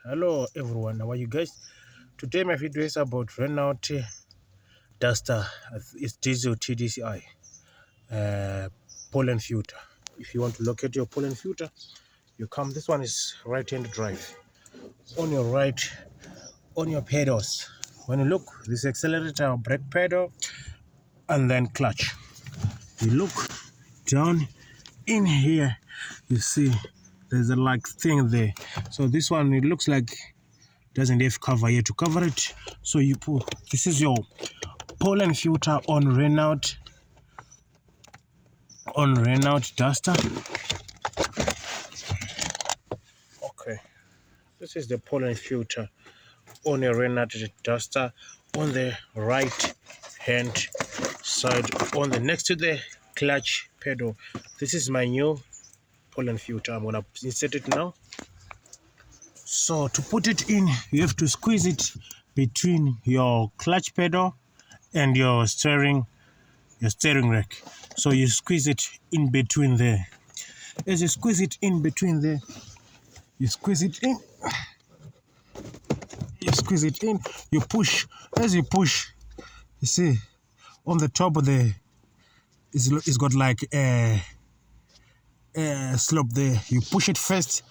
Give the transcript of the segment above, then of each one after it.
Hello everyone, how are you guys? Today my video is about Renault Duster. It's diesel TDCI pollen filter. If you want to locate your pollen filter, you come. This one is right hand drive. On your right, on your pedals, when you look, this accelerator, brake pedal, and then clutch. You look down in here, you see there's a like thing there. So this one, it looks like doesn't have cover here to cover it, so you put, this is your pollen filter on Renault Duster. Okay, this is the pollen filter on a Renault Duster on the right hand side, on the next to the clutch pedal. This is my new pollen filter. I'm gonna insert it now. So to put it in, you have to squeeze it between your clutch pedal and your steering rack. So you squeeze it in between there. As you squeeze it in between there, you squeeze it in. You squeeze it in. You push. As you push, you see on the top of the, it's got like a slope there. You push it first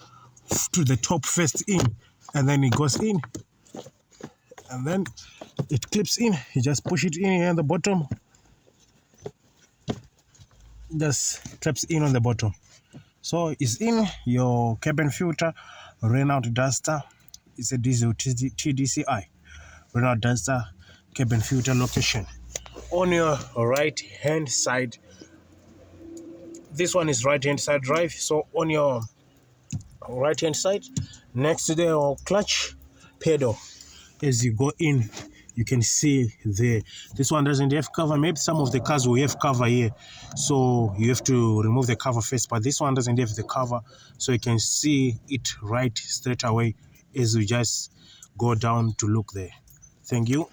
to the top first in, and then it goes in, and then it clips in. You just push it in here on the bottom. Just clips in on the bottom. So it's in your cabin filter, Renault Duster. It's a diesel TDCI, Renault Duster cabin filter location. On your right hand side, this one is right hand side drive. So on your right hand side, next to the clutch pedal, as you go in, you can see this one doesn't have cover. Maybe some of the cars will have cover here, so you have to remove the cover first, but this one doesn't have the cover, so you can see it right straight away as you just go down to look there. Thank you.